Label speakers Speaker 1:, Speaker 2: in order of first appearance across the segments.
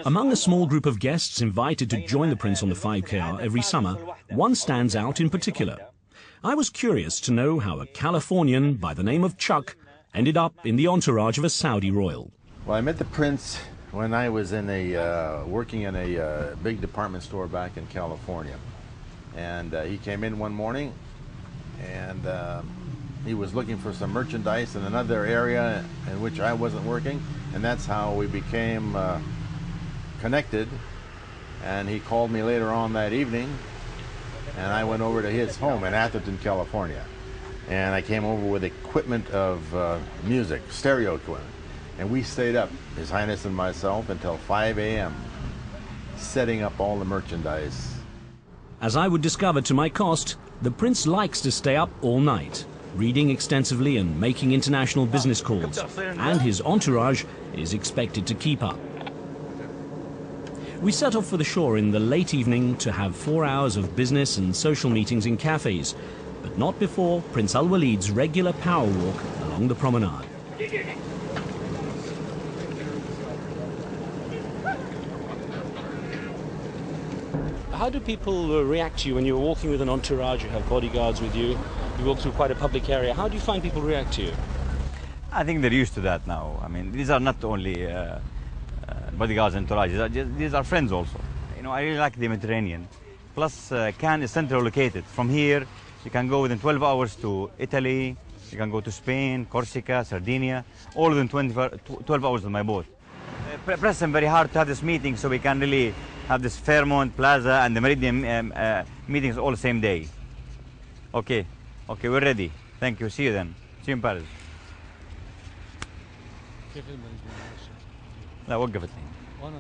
Speaker 1: Among a small group of guests invited to join the Prince on the 5KR every summer, one stands out in particular. I was curious to know how a Californian by the name of Chuck ended up in the entourage of a Saudi royal.
Speaker 2: Well, I met the Prince when I was in working in a big department store back in California. And he came in one morning and he was looking for some merchandise in another area in which I wasn't working, and that's how we became connected. And he called me later on that evening, and I went over to his home in Atherton, California. And I came over with equipment of music, stereo equipment. And we stayed up, His Highness and myself, until 5 a.m. setting up all the merchandise.
Speaker 1: As I would discover to my cost, the Prince likes to stay up all night, reading extensively and making international business calls. And his entourage is expected to keep up. We set off for the shore in the late evening to have 4 hours of business and social meetings in cafes, but not before Prince Al-Walid's regular power walk along the promenade. How do people react to you when you're walking with an entourage? You have bodyguards with you, you walk through quite a public area. How do you find people react to you?
Speaker 3: I think they're used to that now. I mean, these are not only bodyguards and entourage, these are friends also. You know, I really like the Mediterranean. Plus, Cannes is centrally located. From here, you can go within 12 hours to Italy, you can go to Spain, Corsica, Sardinia, all within 12 hours on my boat. Press them very hard to have this meeting so we can really have this Fairmont, Plaza, and the Meridian meetings all the same day. Okay, we're ready. Thank you. See you then. See you in Paris. لا وقفت لي.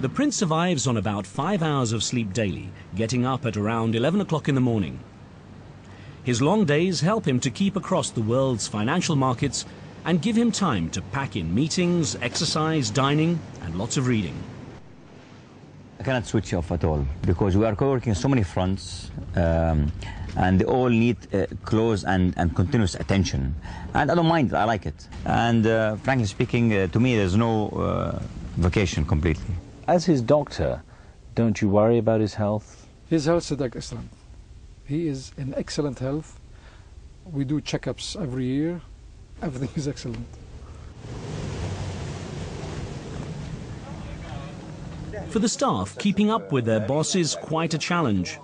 Speaker 1: The Prince survives on about 5 hours of sleep daily, getting up at around 11 o'clock in the morning. His long days help him to keep across the world's financial markets and give him time to pack in meetings, exercise, dining, and lots of reading.
Speaker 3: I cannot switch off at all because we are working so many fronts and they all need close and continuous attention. And I don't mind it, I like it. And frankly speaking, to me, there's no vacation completely.
Speaker 4: As his doctor, don't you worry about his health?
Speaker 5: His health is excellent. He is in excellent health. We do checkups every year. Everything is excellent.
Speaker 1: For the staff, keeping up with their boss is quite a challenge.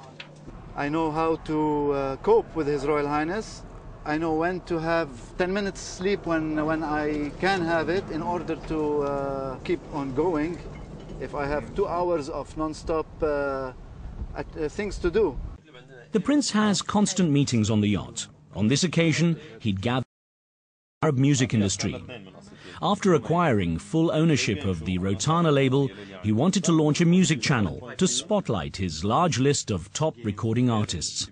Speaker 6: I know how to cope with His Royal Highness. I know when to have 10 minutes sleep when I can have it in order to keep on going. If I have 2 hours of non-stop things to do.
Speaker 1: The Prince has constant meetings on the yacht. On this occasion, he'd gather the Arab music industry. After acquiring full ownership of the Rotana label, he wanted to launch a music channel to spotlight his large list of top recording artists.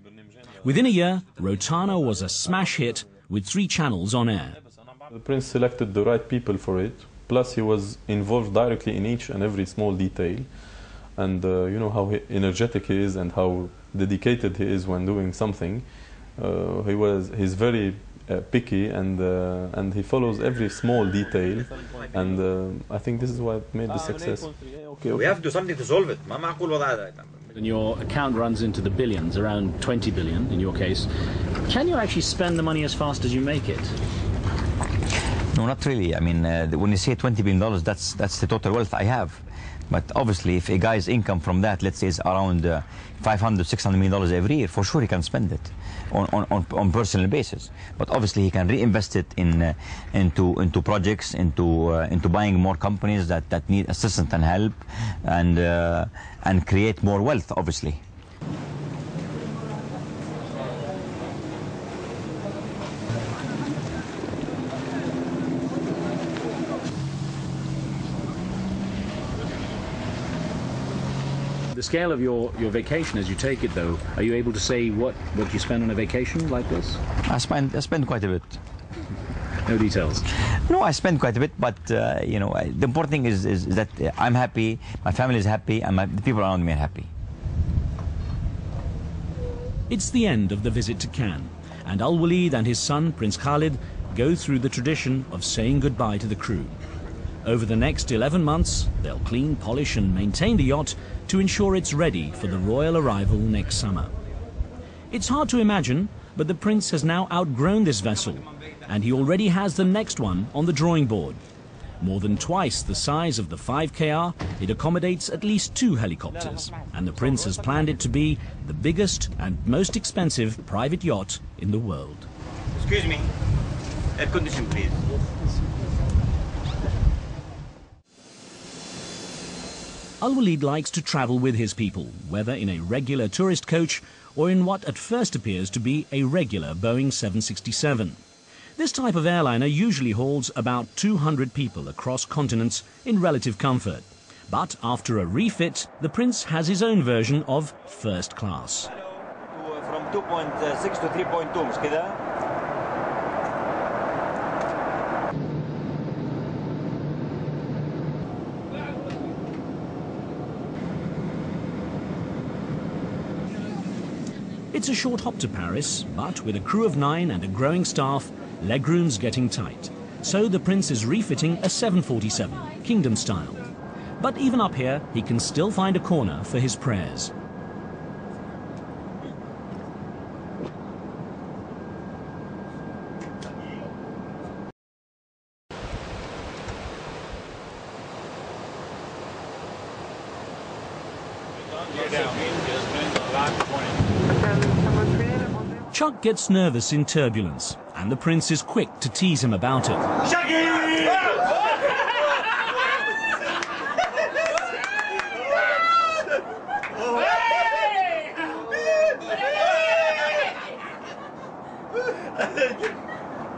Speaker 1: Within a year, Rotana was a smash hit with 3 channels on air.
Speaker 7: The Prince selected the right people for it. Plus, he was involved directly in each and every small detail. And you know how energetic he is and how dedicated he is when doing something. He's very picky and he follows every small detail. And I think this is what made the success.
Speaker 8: We have to do something to solve it.
Speaker 4: And your account runs into the billions, around 20 billion in your case. Can you actually spend the money as fast as you make it?
Speaker 3: No, not really. I mean, when you say $20 billion, that's the total wealth I have. But obviously, if a guy's income from that, let's say, is around $500, $600 million every year, for sure he can spend it on personal basis. But obviously, he can reinvest it into projects, into buying more companies that need assistance and help, and create more wealth, obviously.
Speaker 4: The scale of your vacation as you take it, though, are you able to say what you spend on a vacation like this?
Speaker 3: I spend quite a bit.
Speaker 4: No details?
Speaker 3: No, I spend quite a bit, but you know, the important thing is that I'm happy, my family is happy, and the people around me are happy.
Speaker 1: It's the end of the visit to Cannes, and Al-Walid and his son, Prince Khalid, go through the tradition of saying goodbye to the crew. Over the next 11 months, they'll clean, polish and maintain the yacht to ensure it's ready for the royal arrival next summer. It's hard to imagine, but the prince has now outgrown this vessel, and he already has the next one on the drawing board. More than twice the size of the 5KR, it accommodates at least 2 helicopters, and the prince has planned it to be the biggest and most expensive private yacht in the world.
Speaker 3: Excuse me, air condition please.
Speaker 1: Al-Walid likes to travel with his people, whether in a regular tourist coach or in what at first appears to be a regular Boeing 767. This type of airliner usually hauls about 200 people across continents in relative comfort. But after a refit, the prince has his own version of first class.
Speaker 3: From 2.6 to 3.2, مش كده؟
Speaker 1: It's a short hop to Paris, but with a crew of 9 and a growing staff, legroom's getting tight. So the prince is refitting a 747, Kingdom style. But even up here, he can still find a corner for his prayers. Chuck gets nervous in turbulence, and the prince is quick to tease him about it.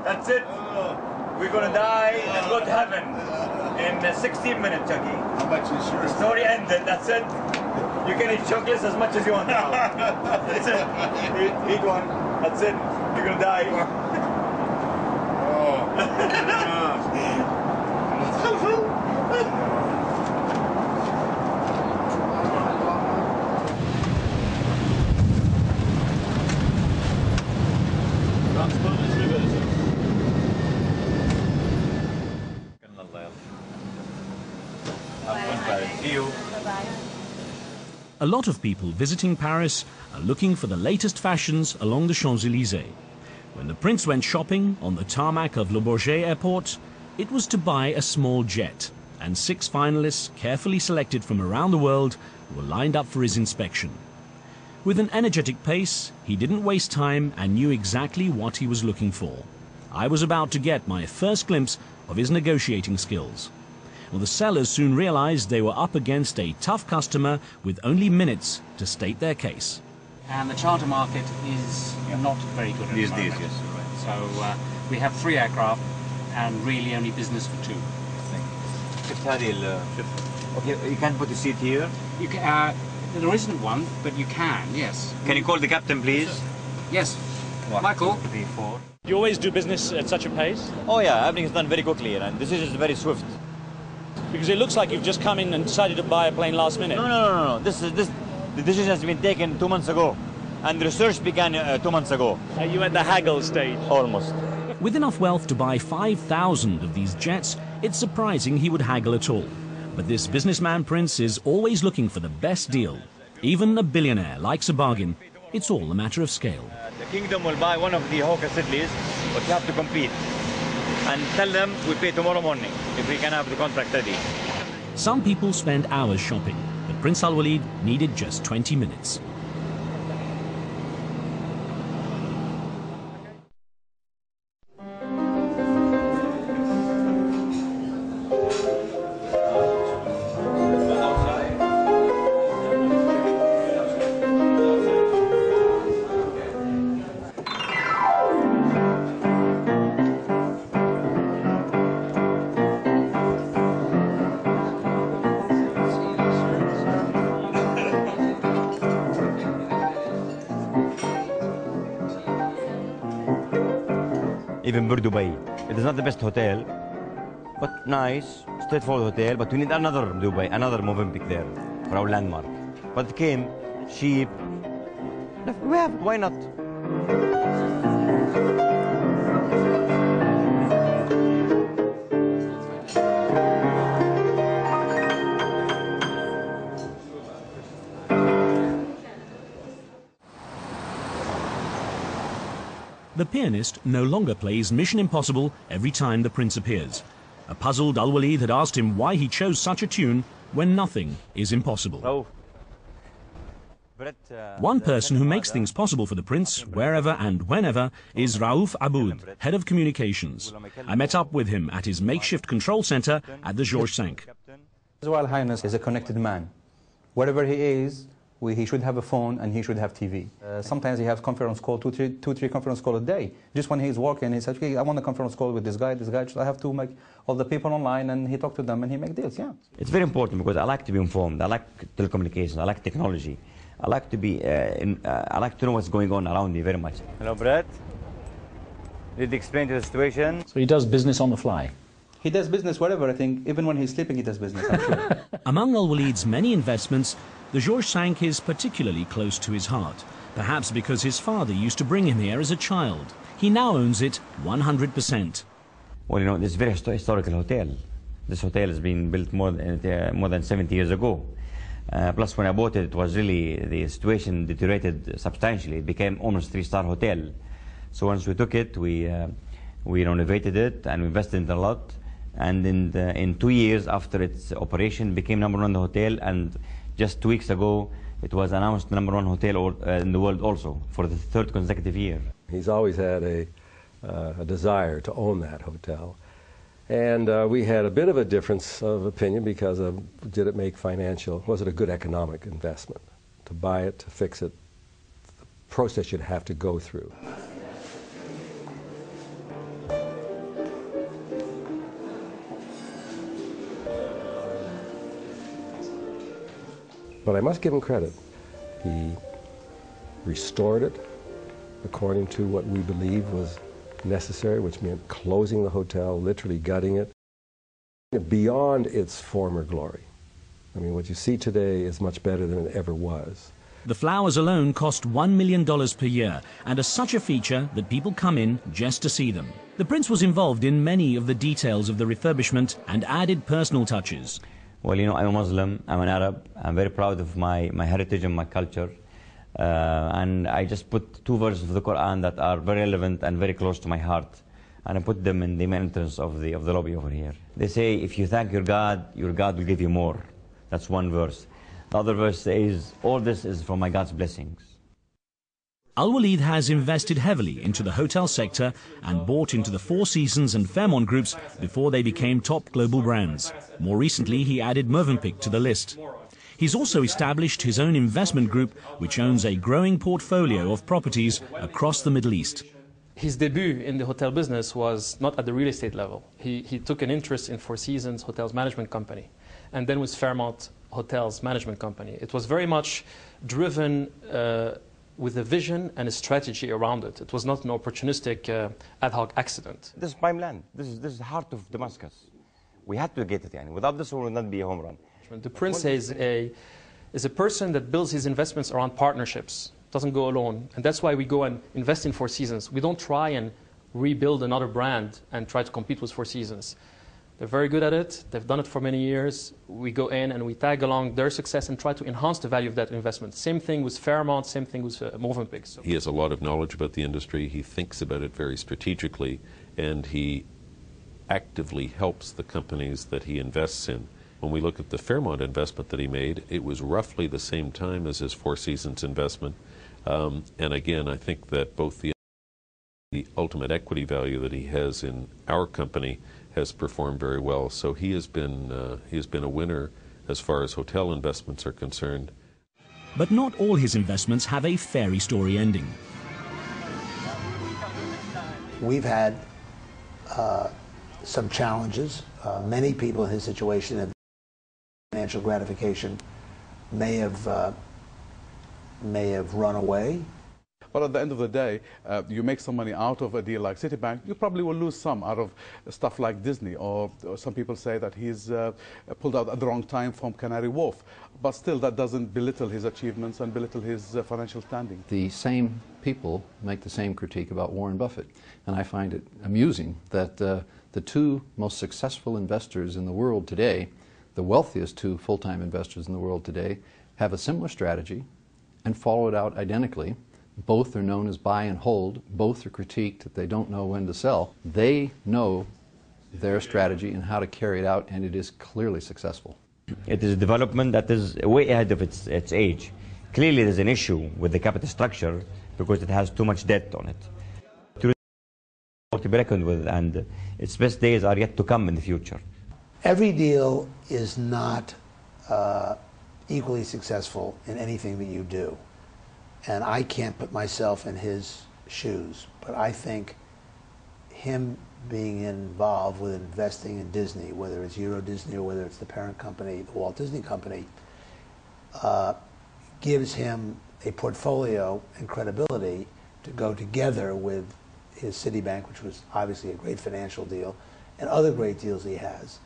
Speaker 3: That's it. We're gonna die and go to heaven in 16 minutes, Chucky.
Speaker 2: How much insurance?
Speaker 3: The story ended, that's it. You can eat chocolates as much as you want now. That's it. Eat one. That's it. You're gonna die. See you.
Speaker 1: A lot of people visiting Paris are looking for the latest fashions along the Champs-Élysées. When the prince went shopping on the tarmac of Le Bourget airport, it was to buy a small jet, and 6 finalists, carefully selected from around the world, were lined up for his inspection. With an energetic pace, he didn't waste time and knew exactly what he was looking for. I was about to get my first glimpse of his negotiating skills. Well, the sellers soon realized they were up against a tough customer with only minutes to state their case.
Speaker 9: And the charter market is not very good at
Speaker 3: These
Speaker 9: the
Speaker 3: days,
Speaker 9: moment.
Speaker 3: yes.
Speaker 9: So we have 3 aircraft and really only business for 2.
Speaker 3: Okay, you can't put a seat here.
Speaker 9: You can, there isn't one, but you can, yes.
Speaker 3: Can you call the captain, please?
Speaker 9: Yes.
Speaker 3: 1,
Speaker 9: Michael?
Speaker 3: 2, 3, 4.
Speaker 4: Do you always do business at such a pace?
Speaker 3: Oh yeah, everything is done very quickly and this is very swift.
Speaker 4: Because it looks like you've just come in and decided to buy a plane last minute.
Speaker 3: No. The decision has been taken 2 months ago, and the research began 2 months ago.
Speaker 4: Are you at the haggle stage?
Speaker 3: Almost.
Speaker 1: With enough wealth to buy 5,000 of these jets, it's surprising he would haggle at all. But this businessman prince is always looking for the best deal. Even a billionaire likes a bargain. It's all a matter of scale.
Speaker 3: The kingdom will buy one of the Hawker Sidleys, but you have to compete. And tell them we pay tomorrow morning if we can have the contract ready.
Speaker 1: Some people spend hours shopping, but Prince Al-Walid needed just 20 minutes.
Speaker 3: Even Dubai, it is not the best hotel, but nice, straightforward hotel, but we need another Dubai, another Movenpick there for our landmark. But it came cheap. We have, why not?
Speaker 1: The pianist no longer plays Mission Impossible every time the prince appears. A puzzled Al-Walid had asked him why he chose such a tune when nothing is impossible.
Speaker 3: Oh.
Speaker 1: One person who makes things possible for the prince, wherever and whenever, is Raouf Aboud, head of communications. I met up with him at his makeshift control center at the Georges V.
Speaker 10: His Royal Highness is a connected man. Wherever he is, he should have a phone and he should have TV. Sometimes he has conference call, two, three conference call a day. Just when he's working, he says, okay, I want a conference call with this guy. I have to make all the people online, and he talk to them and he make deals, yeah.
Speaker 3: It's very important because I like to be informed. I like telecommunications. I like technology. I like to be, I like to know what's going on around me very much. Hello, Brett. Did he explain to the situation?
Speaker 4: So he does business on the fly?
Speaker 10: He does business wherever, I think. Even when he's sleeping, he does business, I'm sure.
Speaker 1: Among Al-Walid's many investments, the Georges V is particularly close to his heart, perhaps because his father used to bring him here as a child. He now owns it 100%.
Speaker 3: Well, you know, this is a very historical hotel. This hotel has been built more than 70 years ago. Plus, when I bought it, it was really, the situation deteriorated substantially. It became almost a three-star hotel. So once we took it, we renovated it and we invested in it a lot. And in 2 years after its operation, it became #1 hotel. And just 2 weeks ago, it was announced #1 hotel in the world also for the 3rd consecutive year.
Speaker 11: He's always had a desire to own that hotel. And we had a bit of a difference of opinion because of, did it make financial, was it a good economic investment? To buy it, to fix it, the process you'd have to go through. But I must give him credit. He restored it according to what we believe was necessary, which meant closing the hotel, literally gutting it, beyond its former glory. I mean, what you see today is much better than it ever was.
Speaker 1: The flowers alone cost $1 million per year and are such a feature that people come in just to see them. The prince was involved in many of the details of the refurbishment and added personal touches.
Speaker 3: Well, you know, I'm a Muslim, I'm an Arab, I'm very proud of my heritage and my culture. And I just put 2 verses of the Quran that are very relevant and very close to my heart. And I put them in the main entrance of the lobby over here. They say, if you thank your God will give you more. That's one verse. The other verse says, all this is from my God's blessings.
Speaker 1: Al-Walid has invested heavily into the hotel sector and bought into the Four Seasons and Fairmont groups before they became top global brands. More recently, he added Movenpick to the list. He's also established his own investment group, which owns a growing portfolio of properties across the Middle East.
Speaker 12: His debut in the hotel business was not at the real estate level. He took an interest in Four Seasons Hotels Management Company, and then with Fairmont Hotels Management Company. It was very much driven with a vision and a strategy around it. It was not an opportunistic ad hoc accident.
Speaker 3: This is prime land. This is the heart of Damascus. We had to get it. Without this, it would not be a home run.
Speaker 12: The prince is a person that builds his investments around partnerships, doesn't go alone. And that's why we go and invest in Four Seasons. We don't try and rebuild another brand and try to compete with Four Seasons. They're very good at it. They've done it for many years. We go in and we tag along their success and try to enhance the value of that investment. Same thing with Fairmont, same thing with Movenpick. So.
Speaker 13: He has a lot of knowledge about the industry. He thinks about it very strategically, and he actively helps the companies that he invests in. When we look at the Fairmont investment that he made, it was roughly the same time as his Four Seasons investment. And again, I think that both the ultimate equity value that he has in our company has performed very well. So he has been a winner as far as hotel investments are concerned.
Speaker 1: But not all his investments have a fairy story ending.
Speaker 14: We've had some challenges. Many people in his situation have financial gratification may have run away.
Speaker 15: But at the end of the day, you make some money out of a deal like Citibank, you probably will lose some out of stuff like Disney, or some people say that he's pulled out at the wrong time from Canary Wharf. But still, that doesn't belittle his achievements and belittle his financial standing.
Speaker 16: The same people make the same critique about Warren Buffett. And I find it amusing that the two most successful investors in the world today, the wealthiest two full-time investors in the world today, have a similar strategy and follow it out identically. Both are known as buy and hold. Both are critiqued that they don't know when to sell. They know their strategy and how to carry it out, and it is clearly successful.
Speaker 17: It is a development that is way ahead of its age. Clearly there's an issue with the capital structure because it has too much debt on it. To be reckoned with, and its best days are yet to come in the future.
Speaker 14: Every deal is not equally successful in anything that you do. And I can't put myself in his shoes, but I think him being involved with investing in Disney, whether it's Euro Disney or whether it's the parent company, the Walt Disney Company, gives him a portfolio and credibility to go together with his Citibank, which was obviously a great financial deal, and other great deals he has.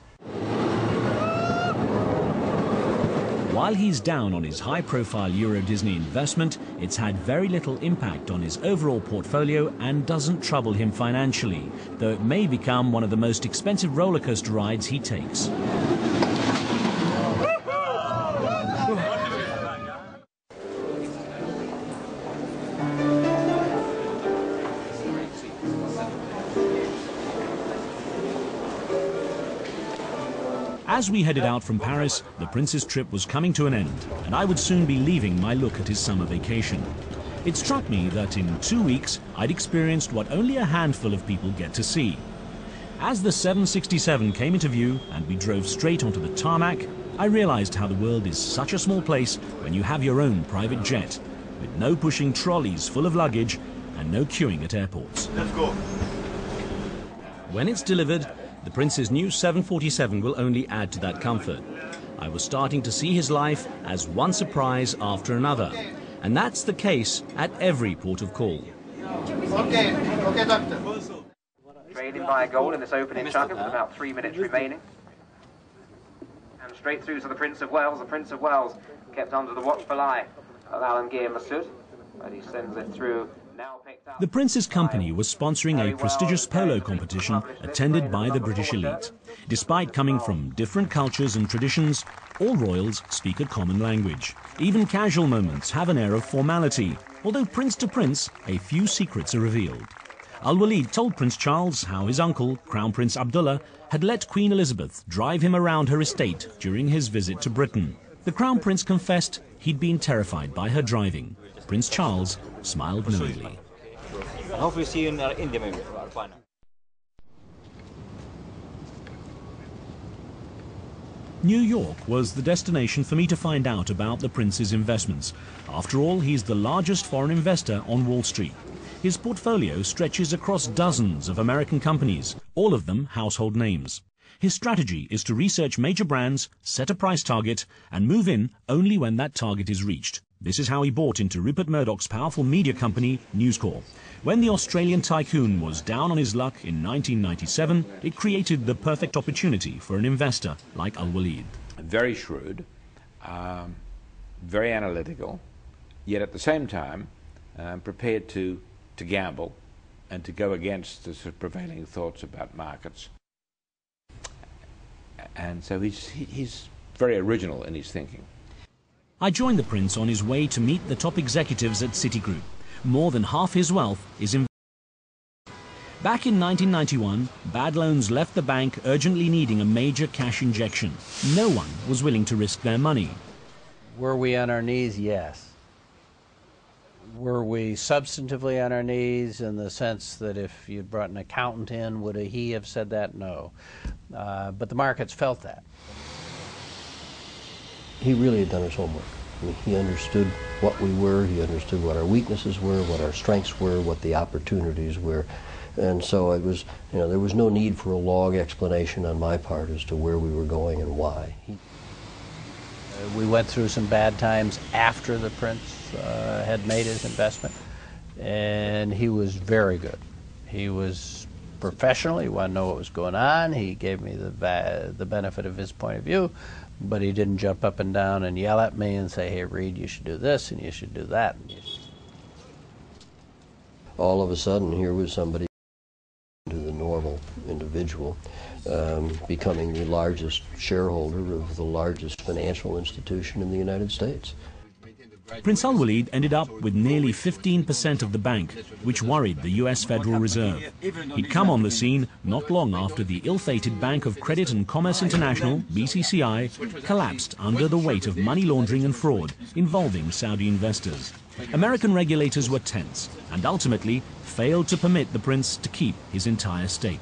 Speaker 1: While he's down on his high-profile Euro Disney investment, it's had very little impact on his overall portfolio and doesn't trouble him financially, though it may become one of the most expensive roller coaster rides he takes. As we headed out from Paris, the Prince's trip was coming to an end, and I would soon be leaving my look at his summer vacation. It struck me that in 2 weeks, I'd experienced what only a handful of people get to see. As the 767 came into view and we drove straight onto the tarmac, I realized how the world is such a small place when you have your own private jet, with no pushing trolleys full of luggage and no queuing at airports.
Speaker 8: Let's go.
Speaker 1: When it's delivered, the Prince's new 747 will only add to that comfort. I was starting to see his life as one surprise after another, and that's the case at every port of call.
Speaker 8: Okay, doctor.
Speaker 18: Trading by a goal in this opening chunk with about 3 minutes remaining. And straight through to the Prince of Wales. The Prince of Wales kept under the watchful eye of Alan Massoud, but he sends it through.
Speaker 1: The Prince's company was sponsoring a prestigious polo competition attended by the British elite. Despite coming from different cultures and traditions, all royals speak a common language. Even casual moments have an air of formality, although prince to prince, a few secrets are revealed. Al-Walid told Prince Charles how his uncle, Crown Prince Abdullah, had let Queen Elizabeth drive him around her estate during his visit to Britain. The Crown Prince confessed he'd been terrified by her driving. Prince Charles smiled knowingly.
Speaker 17: Hopefully see you in India maybe.
Speaker 1: New York was the destination for me to find out about the Prince's investments. After all, he's the largest foreign investor on Wall Street. His portfolio stretches across dozens of American companies, all of them household names. His strategy is to research major brands, set a price target, and move in only when that target is reached. This is how he bought into Rupert Murdoch's powerful media company, News Corp. When the Australian tycoon was down on his luck in 1997, it created the perfect opportunity for an investor like Al-Walid.
Speaker 19: Very shrewd, very analytical, yet at the same time prepared to gamble and to go against the sort of prevailing thoughts about markets. And so he's very original in his thinking.
Speaker 1: I joined the Prince on his way to meet the top executives at Citigroup. More than half his wealth is in. Back in 1991, bad loans left the bank urgently needing a major cash injection. No one was willing to risk their money.
Speaker 20: Were we on our knees? Yes. Were we substantively on our knees in the sense that if you'd brought an accountant in, would he have said that? No. But the markets felt that.
Speaker 11: He really had done his homework. I mean, he understood what we were, he understood what our weaknesses were, what our strengths were, what the opportunities were. And so it was, there was no need for a long explanation on my part as to where we were going and why.
Speaker 20: We went through some bad times after the Prince had made his investment. And he was very good. He was professional. He wanted to know what was going on. He gave me the benefit of his point of view, but he didn't jump up and down and yell at me and say, hey, Reed, you should do this and you should do that.
Speaker 11: All of a sudden, here was somebody, to the normal individual, becoming the largest shareholder of the largest financial institution in the United States.
Speaker 1: Prince Al-Walid ended up with nearly 15% of the bank, which worried the US Federal Reserve. He'd come on the scene not long after the ill-fated Bank of Credit and Commerce International, BCCI, collapsed under the weight of money laundering and fraud involving Saudi investors. American regulators were tense and ultimately failed to permit the prince to keep his entire stake.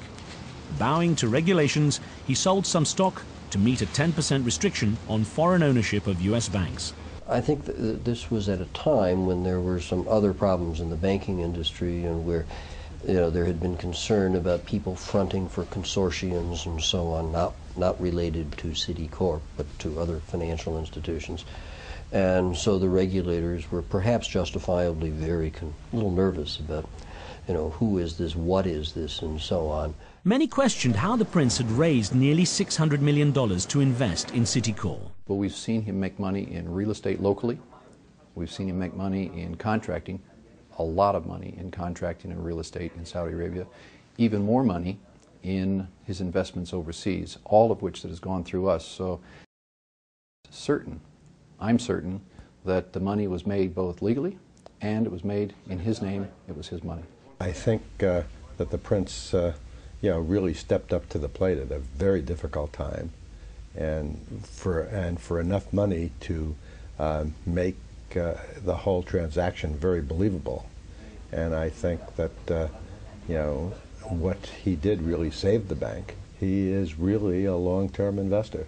Speaker 1: Bowing to regulations, he sold some stock to meet a 10% restriction on foreign ownership of US banks.
Speaker 11: I think that this was at a time when there were some other problems in the banking industry, and where, there had been concern about people fronting for consortiums and so on, not related to Citicorp, but to other financial institutions. And so the regulators were perhaps justifiably a little nervous about, who is this, what is this, and so on.
Speaker 1: Many questioned how the prince had raised nearly $600 million to invest in Citicorp.
Speaker 16: But we've seen him make money in real estate locally. We've seen him make money in contracting, a lot of money in contracting and real estate in Saudi Arabia, even more money in his investments overseas, all of which that has gone through us. So I'm certain that the money was made both legally and it was made in his name. It was his money.
Speaker 21: I think that the prince really stepped up to the plate at a very difficult time, and for enough money to make the whole transaction very believable. And I think that what he did really saved the bank. He is really a long-term investor.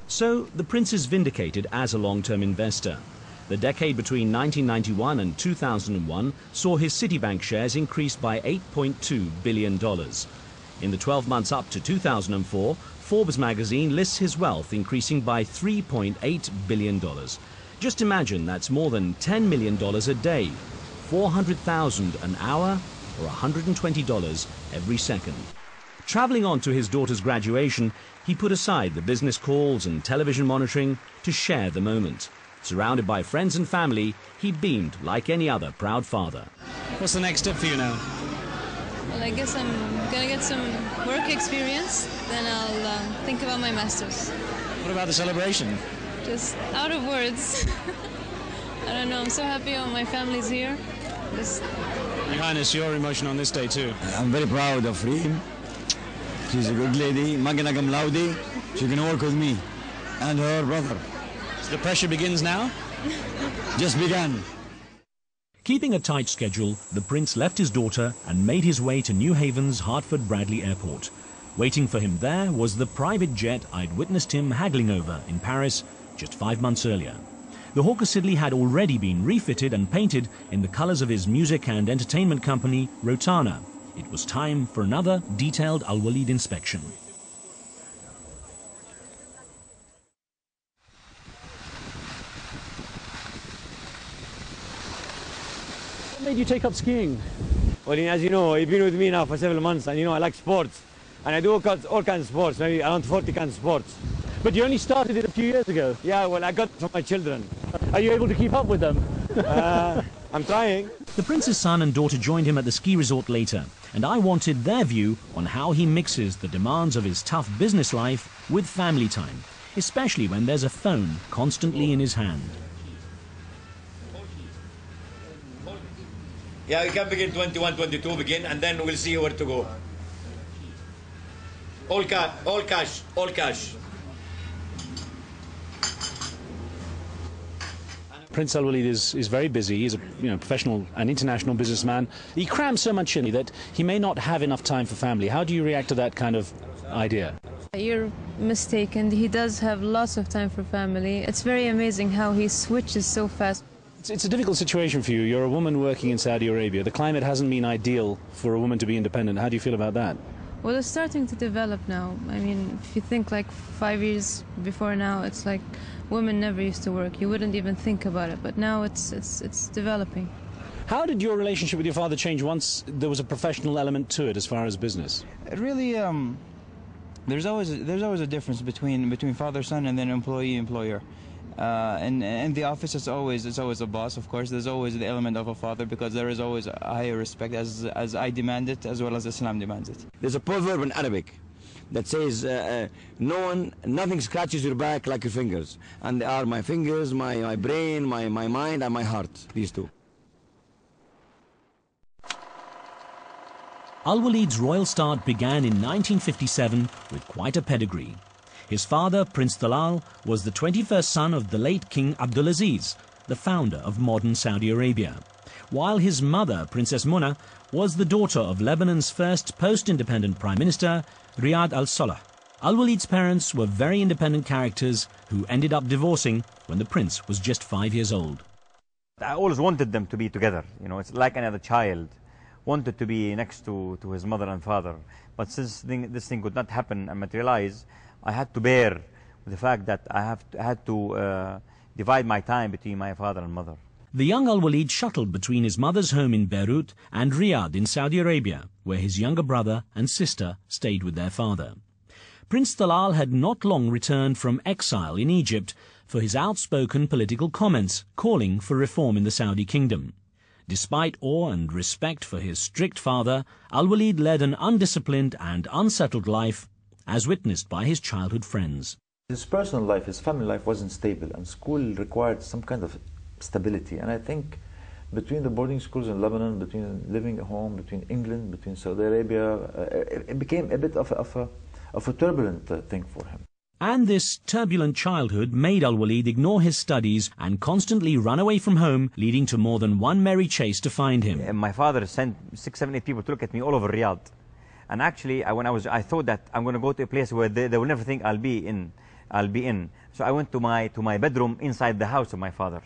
Speaker 1: So the prince is vindicated as a long-term investor. The decade between 1991 and 2001 saw his Citibank shares increase by $8.2 billion. In the 12 months up to 2004, Forbes magazine lists his wealth increasing by $3.8 billion. Just imagine that's more than $10 million a day, $400,000 an hour, or $120 every second. Traveling on to his daughter's graduation, he put aside the business calls and television monitoring to share the moment. Surrounded by friends and family, he beamed like any other proud father.
Speaker 22: What's the next step for you now?
Speaker 23: Well, I guess I'm going to get some work experience, then I'll think about my master's.
Speaker 22: What about the celebration?
Speaker 23: Just out of words. I don't know, I'm so happy all my family's here.
Speaker 22: Your Highness, your emotion on this day too.
Speaker 24: I'm very proud of Reem. She's a good lady, magna cum laude. She can work with me and her brother.
Speaker 22: So the pressure begins now?
Speaker 24: Just began.
Speaker 1: Keeping a tight schedule, the prince left his daughter and made his way to New Haven's Hartford-Bradley Airport. Waiting for him there was the private jet I'd witnessed him haggling over in Paris just 5 months earlier. The Hawker Siddeley had already been refitted and painted in the colors of his music and entertainment company, Rotana. It was time for another detailed Al-Walid inspection.
Speaker 22: What made you take up skiing?
Speaker 24: Well, as you know, you've been with me now for several months, and I like sports. And I do all kinds of sports, maybe around 40 kinds of sports.
Speaker 22: But you only started it a few years ago.
Speaker 24: Yeah, well, I got it from my children.
Speaker 22: Are you able to keep up with them?
Speaker 24: I'm trying.
Speaker 1: The prince's son and daughter joined him at the ski resort later, and I wanted their view on how he mixes the demands of his tough business life with family time, especially when there's a phone constantly in his hand.
Speaker 24: Yeah, we can begin 21, 22, begin, and then we'll see where to go. All cash, all cash.
Speaker 22: Prince Al-Walid is very busy. He's a professional and international businessman. He crams so much in that he may not have enough time for family. How do you react to that kind of idea?
Speaker 23: You're mistaken. He does have lots of time for family. It's very amazing how he switches so fast.
Speaker 22: It's a difficult situation for you. You're a woman working in Saudi Arabia. The climate hasn't been ideal for a woman to be independent. How do you feel about that?
Speaker 23: Well, it's starting to develop now. I mean, if you think like 5 years before now, it's like women never used to work. You wouldn't even think about it. But now it's developing.
Speaker 22: How did your relationship with your father change once there was a professional element to it as far as business?
Speaker 2: Really, there's always a difference between father-son and then employee-employer. And in the office, it's always a boss. Of course, there's always the element of a father because there is always a higher respect as I demand it as well as Islam demands it.
Speaker 24: There's a proverb in Arabic that says, nothing scratches your back like your fingers. And they are my fingers, my brain, my mind, and my heart, these two.
Speaker 1: Al-Walid's royal start began in 1957 with quite a pedigree. His father, Prince Talal, was the 21st son of the late King Abdulaziz, the founder of modern Saudi Arabia, while his mother, Princess Muna, was the daughter of Lebanon's first post-independent Prime Minister, Riyad al-Salah. Al-Walid's parents were very independent characters who ended up divorcing when the prince was just 5 years old.
Speaker 3: I always wanted them to be together. You know, it's like another child. Wanted to be next to his mother and father. But since this thing could not happen and materialize, I had to bear with the fact that I had to divide my time between my father and mother.
Speaker 1: The young Al-Walid shuttled between his mother's home in Beirut and Riyadh in Saudi Arabia, where his younger brother and sister stayed with their father. Prince Talal had not long returned from exile in Egypt for his outspoken political comments calling for reform in the Saudi kingdom. Despite awe and respect for his strict father, Al-Walid led an undisciplined and unsettled life, as witnessed by his childhood friends.
Speaker 5: His personal life, his family life wasn't stable, and school required some kind of stability. And I think between the boarding schools in Lebanon, between living at home, between England, between Saudi Arabia, it became a bit of a turbulent thing for him.
Speaker 1: And this turbulent childhood made Al-Walid ignore his studies and constantly run away from home, leading to more than one merry chase to find him.
Speaker 3: And my father sent 6, 7, 8 people to look at me all over Riyadh. And actually, I thought that I'm going to go to a place where they will never think I'll be in. So I went to my bedroom inside the house of my father.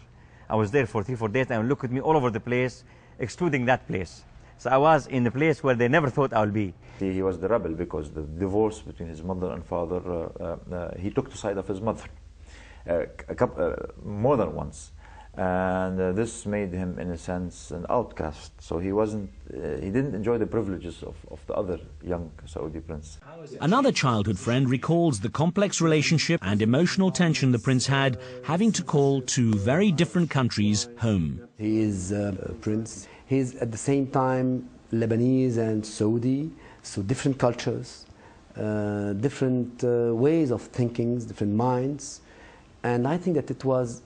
Speaker 3: I was there for 3, 4 days, and looked at me all over the place, excluding that place. So I was in the place where they never thought I would be.
Speaker 5: He was the rebel because the divorce between his mother and father, he took the side of his mother more than once. And this made him, in a sense, an outcast. So he didn't enjoy the privileges of the other young Saudi prince.
Speaker 1: Another childhood friend recalls the complex relationship and emotional tension the prince had, having to call 2 very different countries home.
Speaker 6: He is a prince. He's at the same time Lebanese and Saudi, so different cultures, different ways of thinking, different minds. And I think that it was,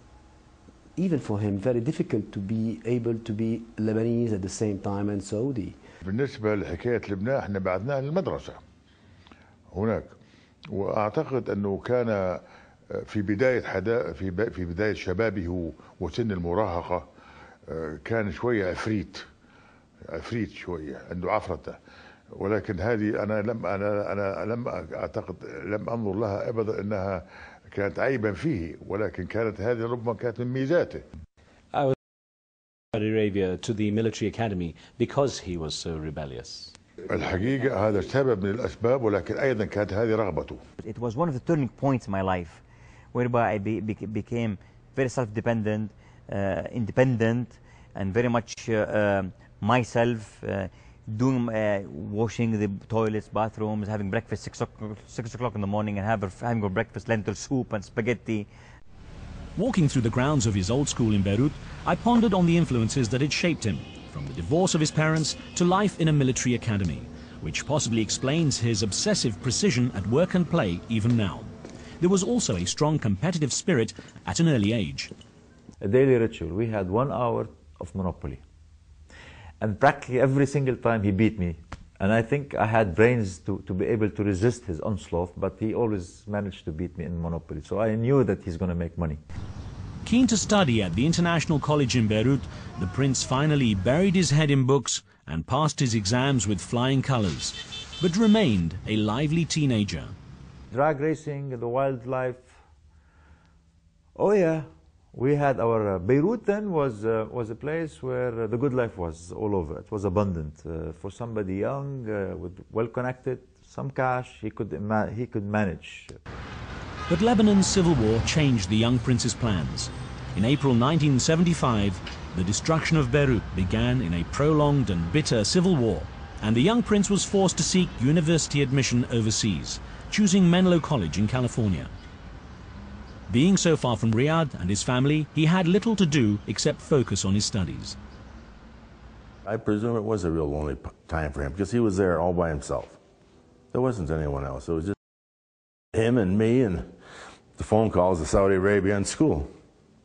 Speaker 6: even for him, very difficult to be able to be Lebanese at the same time and Saudi.
Speaker 7: بالنسبة لحكاية لبنان احنا بعثناه للمدرسة هناك، وأعتقد أنه كان في بداية شبابه وسن المراهقة كان شوية عفريت شوية، عنده عفرته، ولكن هذه أنا لم أعتقد، لم أنظر لها أبدا أنها كانت عيبا فيه، ولكن كانت هذه ربما كانت من ميزاته.
Speaker 22: I was in Saudi Arabia to the military academy because he was so rebellious.
Speaker 7: الحقيقة هذا سبب من الأسباب، ولكن أيضا كانت هذه رغبته.
Speaker 3: It was one of the turning points in my life, whereby I became very self-dependent, independent, and very much myself, washing the toilets, bathrooms, having breakfast 6 o'clock in the morning, and having a breakfast lentil soup and spaghetti.
Speaker 1: Walking through the grounds of his old school in Beirut, I pondered on the influences that had shaped him, from the divorce of his parents to life in a military academy, which possibly explains his obsessive precision at work and play even now. There was also a strong competitive spirit at an early age.
Speaker 5: A daily ritual. We had 1 hour of Monopoly. And practically every single time he beat me. And I think I had brains to be able to resist his onslaught, but he always managed to beat me in Monopoly. So I knew that he's going to make money.
Speaker 1: Keen to study at the International College in Beirut, the prince finally buried his head in books and passed his exams with flying colors, but remained a lively teenager.
Speaker 5: Drag racing, the wildlife. Oh yeah. We had our Beirut then was a place where the good life was all over. It was abundant for somebody young, well connected, some cash. He could manage.
Speaker 1: But Lebanon's civil war changed the young prince's plans. In April 1975, the destruction of Beirut began in a prolonged and bitter civil war, and the young prince was forced to seek university admission overseas, choosing Menlo College in California. Being so far from Riyadh and his family, he had little to do except focus on his studies.
Speaker 4: I presume it was a real lonely time for him because he was there all by himself. There wasn't anyone else. It was just him and me and the phone calls to Saudi Arabia and school.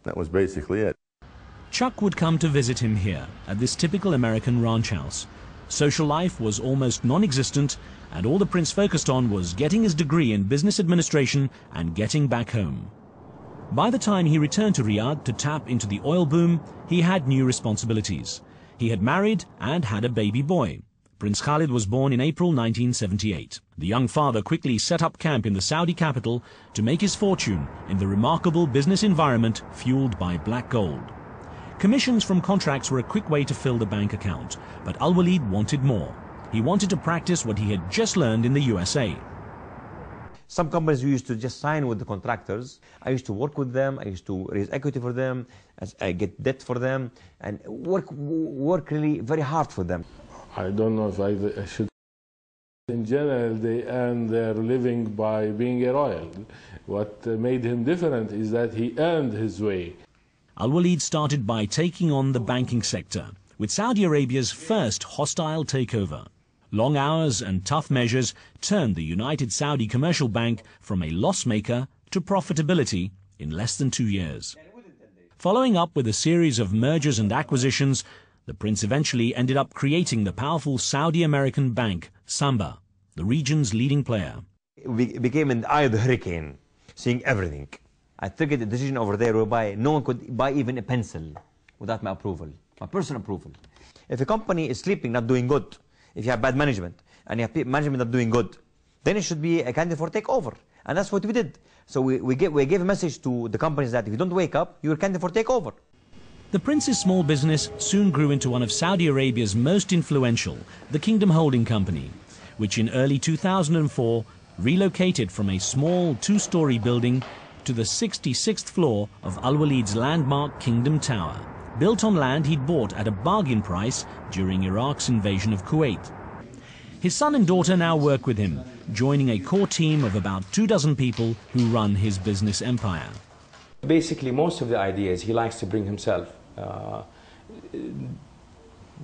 Speaker 4: That was basically it.
Speaker 1: Chuck would come to visit him here at this typical American ranch house. Social life was almost non-existent, and all the prince focused on was getting his degree in business administration and getting back home. By the time he returned to Riyadh to tap into the oil boom, he had new responsibilities. He had married and had a baby boy. Prince Khalid was born in April 1978. The young father quickly set up camp in the Saudi capital to make his fortune in the remarkable business environment fueled by black gold. Commissions from contracts were a quick way to fill the bank account, but Al-Walid wanted more. He wanted to practice what he had just learned in the USA.
Speaker 17: Some companies we used to just sign with the contractors. I used to work with them. I used to raise equity for them. I get debt for them and work really very hard for them.
Speaker 9: I don't know if I should. In general, they earn their living by being a royal. What made him different is that he earned his way.
Speaker 1: Al-Walid started by taking on the banking sector, with Saudi Arabia's first hostile takeover. Long hours and tough measures turned the United Saudi Commercial Bank from a loss maker to profitability in less than 2 years. Following up with a series of mergers and acquisitions, the prince eventually ended up creating the powerful Saudi-American bank, Samba, the region's leading player.
Speaker 17: We became in the eye of the hurricane, seeing everything. I took a decision over there whereby no one could buy even a pencil without my approval, my personal approval. If a company is sleeping, not doing good, if you have bad management, and you have management not doing good, then it should be a candidate for takeover. And that's what we did. So we gave a message to the companies that if you don't wake up, you're a candidate for takeover.
Speaker 1: The prince's small business soon grew into one of Saudi Arabia's most influential, the Kingdom Holding Company, which in early 2004 relocated from a small two-story building to the 66th floor of Al-Walid's landmark Kingdom Tower, built on land he'd bought at a bargain price during Iraq's invasion of Kuwait. His son and daughter now work with him, joining a core team of about 24 people who run his business empire.
Speaker 10: Basically, most of the ideas he likes to bring himself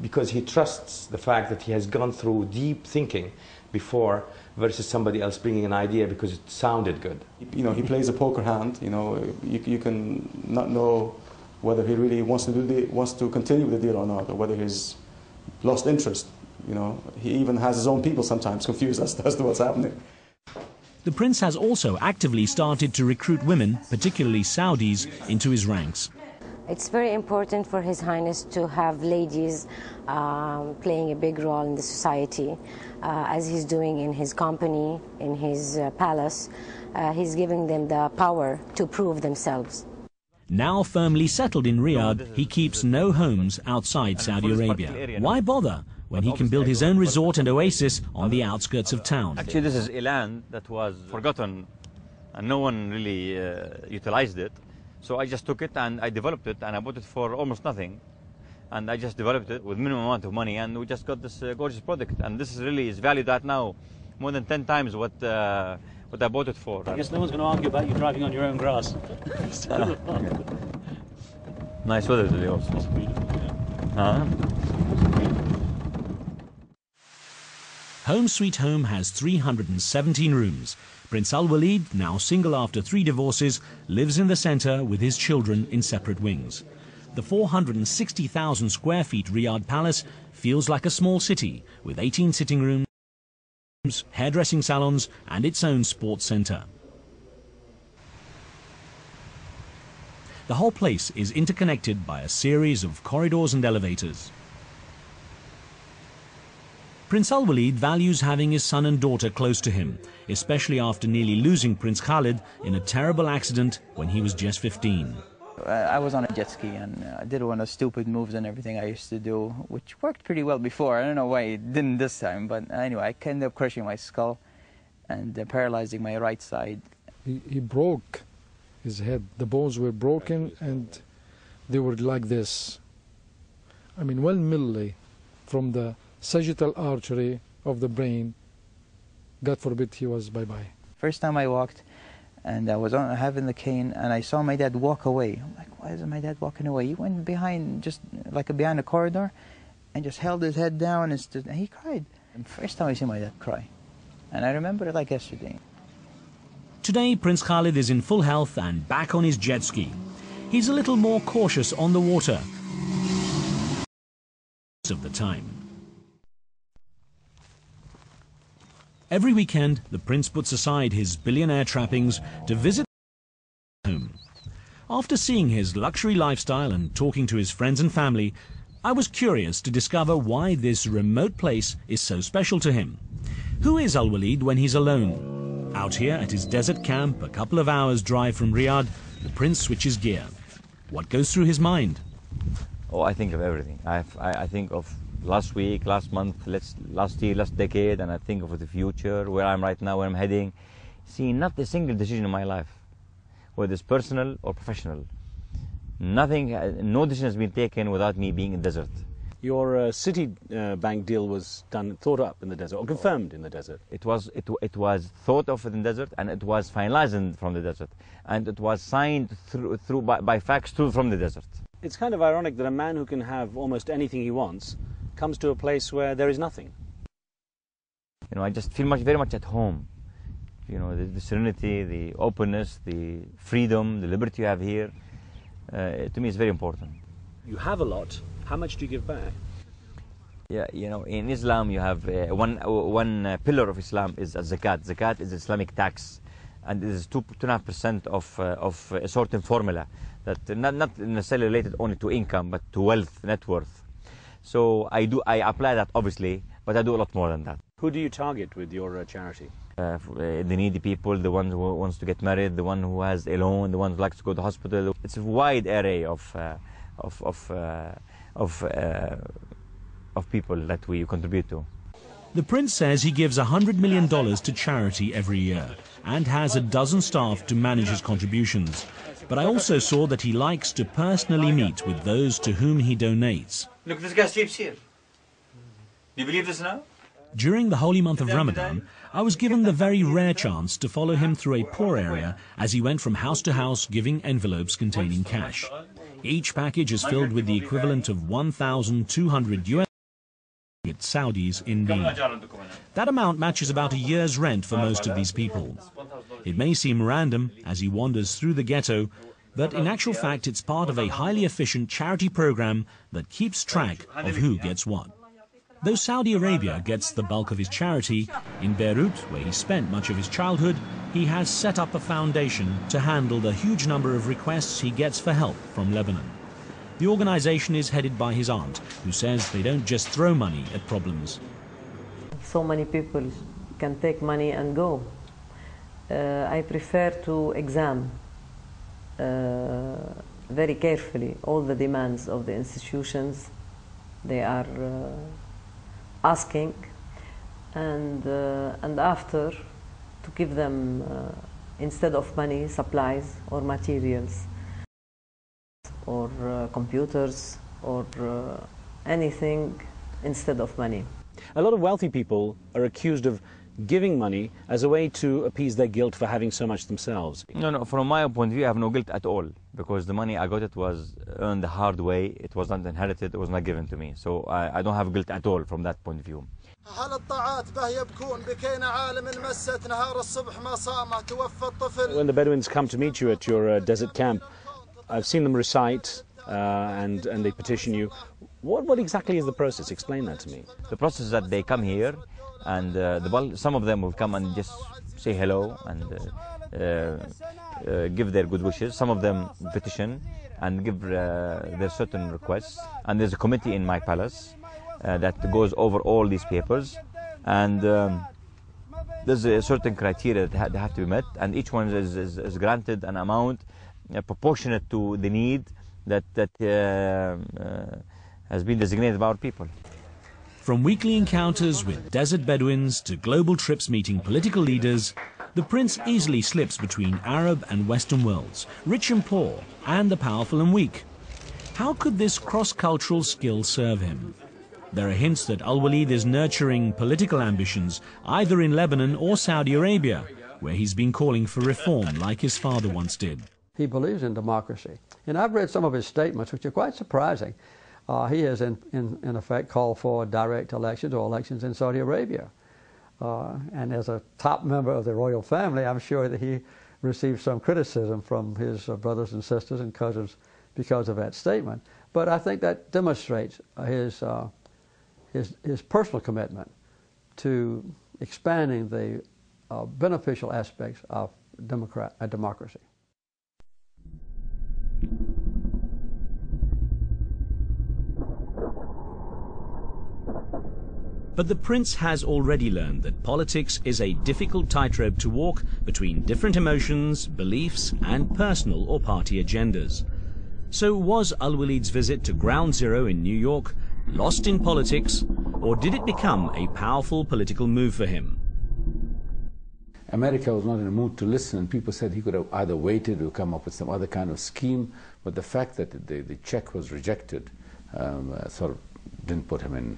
Speaker 10: because he trusts the fact that he has gone through deep thinking before versus somebody else bringing an idea because it sounded good.
Speaker 12: You know, he plays a poker hand. You know, you can not know whether he really wants to continue with the deal or not, or whether he's lost interest. You know, he even has his own people sometimes confused as to what's happening.
Speaker 1: The prince has also actively started to recruit women, particularly Saudis, into his ranks.
Speaker 25: It's very important for His Highness to have ladies playing a big role in the society, as he's doing in his company, in his palace. He's giving them the power to prove themselves.
Speaker 1: Now firmly settled in Riyadh, he keeps no homes outside Saudi Arabia. Why bother when he can build his own resort and oasis on the outskirts of town?
Speaker 17: Actually, this is a land that was forgotten and no one really utilized it. So I just took it and I developed it and I bought it for almost nothing. And I just developed it with minimum amount of money and we just got this gorgeous product. And this is really is valued at now more than 10 times what I bought it for.
Speaker 22: I guess no one's going to argue about you driving on your own grass.
Speaker 17: Nice weather today also.
Speaker 22: It's beautiful, yeah.
Speaker 1: Home Sweet Home has 317 rooms. Prince Al-Walid, now single after 3 divorces, lives in the center with his children in separate wings. The 460,000 square feet Riyadh Palace feels like a small city with 18 sitting rooms, hairdressing salons and its own sports center. The whole place is interconnected by a series of corridors and elevators. Prince Al-Walid values having his son and daughter close to him, especially after nearly losing Prince Khalid in a terrible accident when he was just 15.
Speaker 2: I was on a jet ski and I did one of the stupid moves and everything I used to do, which worked pretty well before. I don't know why it didn't this time, but anyway, I ended up crushing my skull and paralyzing my right side.
Speaker 26: He broke his head. The bones were broken and they were like this.
Speaker 8: I mean 1 milli from the sagittal artery of the brain, God forbid he was bye-bye.
Speaker 2: First time I walked, and I was having the cane, and I saw my dad walk away. I'm like, why is my dad walking away? He went behind, just like behind a corridor, and just held his head down and stood, and he cried. And first time I see my dad cry. And I remember it like yesterday.
Speaker 1: Today, Prince Khalid is in full health and back on his jet ski. He's a little more cautious on the water of the time. Every weekend, the prince puts aside his billionaire trappings to visit home. After seeing his luxury lifestyle and talking to his friends and family, I was curious to discover why this remote place is so special to him. Who is Al-Walid when he's alone? Out here at his desert camp, a couple of hours' drive from Riyadh, the prince switches gear. What goes through his mind?
Speaker 3: Oh, I think of everything. I think of last week, last month, last year, last decade, and I think of the future, where I'm right now, where I'm heading. See, not a single decision in my life, whether it's personal or professional. Nothing, no decision has been taken without me being in the desert.
Speaker 22: Your Citibank deal was thought up in the desert, or confirmed in the desert?
Speaker 3: It was thought of in the desert, and it was finalized from the desert, and it was signed by fax from the desert.
Speaker 22: It's kind of ironic that a man who can have almost anything he wants comes to a place where there is nothing.
Speaker 3: You know, I just feel very much at home. You know, the serenity, the openness, the freedom, the liberty you have here, to me is very important.
Speaker 22: You have a lot. How much do you give back?
Speaker 3: Yeah, you know, in Islam you have one pillar of Islam is zakat. Zakat is Islamic tax, and it is 2.5% of a certain formula that not necessarily related only to income but to wealth, net worth. So I apply that obviously, but I do a lot more than that.
Speaker 22: Who do you target with your charity?
Speaker 3: The needy people, the one who wants to get married, the one who has a loan, the one who likes to go to the hospital. It's a wide array of people that we contribute to.
Speaker 1: The prince says he gives $100 million to charity every year and has a dozen staff to manage his contributions. But I also saw that he likes to personally meet with those to whom he donates.
Speaker 3: Look, this guy sleeps here. Do you believe this now?
Speaker 1: During the holy month of Ramadan, I was given the very rare chance to follow him through a poor area as he went from house to house giving envelopes containing cash. Each package is filled with the equivalent of 1,200 US Saudis in need. That amount matches about a year's rent for most of these people. It may seem random as he wanders through the ghetto, but in actual fact it's part of a highly efficient charity program that keeps track of who gets what. Though Saudi Arabia gets the bulk of his charity, in Beirut, where he spent much of his childhood, he has set up a foundation to handle the huge number of requests he gets for help from Lebanon. The organization is headed by his aunt, who says they don't just throw money at problems.
Speaker 13: So many people can take money and go. I prefer to examine very carefully all the demands of the institutions they are asking, and after to give them instead of money, supplies or materials or computers or anything instead of money.
Speaker 22: A lot of wealthy people are accused of giving money as a way to appease their guilt for having so much themselves.
Speaker 3: No, from my point of view, I have no guilt at all, because the money I got, it was earned the hard way, it was not inherited, it was not given to me. So I don't have guilt at all from that point of view.
Speaker 22: When the Bedouins come to meet you at your desert camp, I've seen them recite and they petition you. What exactly is the process? Explain that to me.
Speaker 3: The process is that they come here, and some of them will come and just say hello and give their good wishes. Some of them petition and give their certain requests. And there's a committee in my palace that goes over all these papers. And there's a certain criteria that have to be met. And each one is granted an amount proportionate to the need that has been designated by our people.
Speaker 1: From weekly encounters with desert Bedouins to global trips meeting political leaders, the prince easily slips between Arab and Western worlds, rich and poor, and the powerful and weak. How could this cross-cultural skill serve him? There are hints that Al-Walid is nurturing political ambitions either in Lebanon or Saudi Arabia, where he's been calling for reform like his father once did.
Speaker 14: He believes in democracy. And I've read some of his statements, which are quite surprising. He has, in effect, called for direct elections or elections in Saudi Arabia. And as a top member of the royal family, I'm sure that he received some criticism from his brothers and sisters and cousins because of that statement. But I think that demonstrates his personal commitment to expanding the beneficial aspects of democracy.
Speaker 1: But the prince has already learned that politics is a difficult tightrope to walk between different emotions, beliefs, and personal or party agendas. So was Al-Walid's visit to Ground Zero in New York lost in politics, or did it become a powerful political move for him?
Speaker 15: America was not in the mood to listen, and people said he could have either waited or come up with some other kind of scheme, but the fact that the check was rejected sort of didn't put him in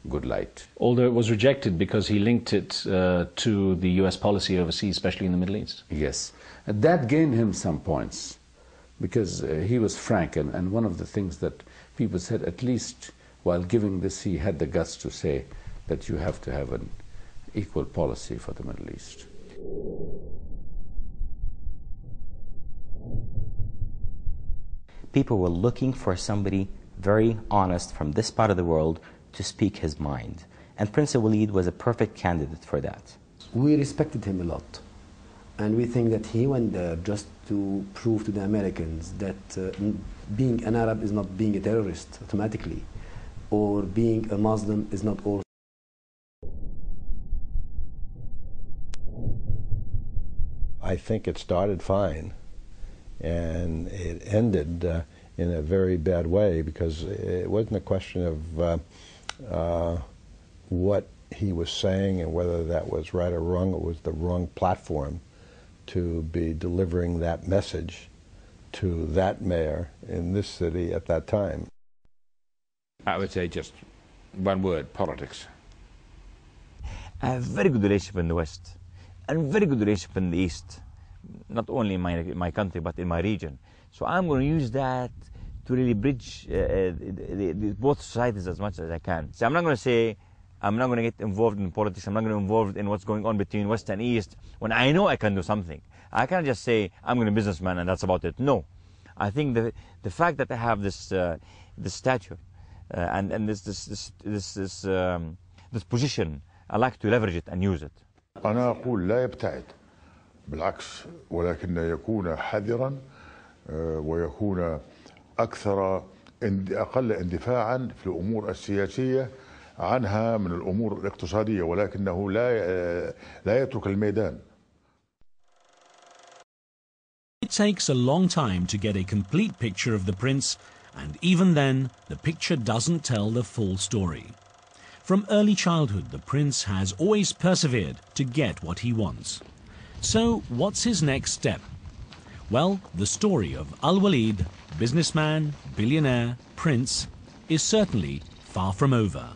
Speaker 15: good light.
Speaker 22: Although it was rejected because he linked it to the US policy overseas, especially in the Middle East.
Speaker 15: Yes. And that gained him some points because he was frank, and one of the things that people said, at least while giving this, he had the guts to say that you have to have an equal policy for the Middle East.
Speaker 18: People were looking for somebody very honest from this part of the world to speak his mind. And Prince Al-Walid was a perfect candidate for that.
Speaker 6: We respected him a lot. And we think that he went there just to prove to the Americans that being an Arab is not being a terrorist automatically, or being a Muslim is not also.
Speaker 21: I think it started fine, and it ended in a very bad way, because it wasn't a question of what he was saying and whether that was right or wrong. It was the wrong platform to be delivering that message to that mayor in this city at that time.
Speaker 19: I would say just one word: politics.
Speaker 17: I have very good relationship in the West and very good relationship in the East, not only in my country but in my region. So I'm going to use that to really bridge both societies as much as I can. So I'm not going to say I'm not going to get involved in politics, I'm not going to get involved in what's going on between West and East when I know I can do something. I can't just say I'm going to be a businessman and that's about it. No. I think the fact that I have this stature and this position, I like to leverage it and use it.
Speaker 7: أنا أقول لا يبتعد، بالعكس، ولكن يكون حذرا ويكون أقل اندفاعا في الأمور السياسية عنها من الأمور الاقتصادية، ولكنه لا يترك الميدان.
Speaker 1: It takes a long time to get a complete picture of the prince, and even then, the picture doesn't tell the full story. From early childhood, the prince has always persevered to get what he wants. So, what's his next step? Well, the story of Al-Walid, businessman, billionaire, prince, is certainly far from over.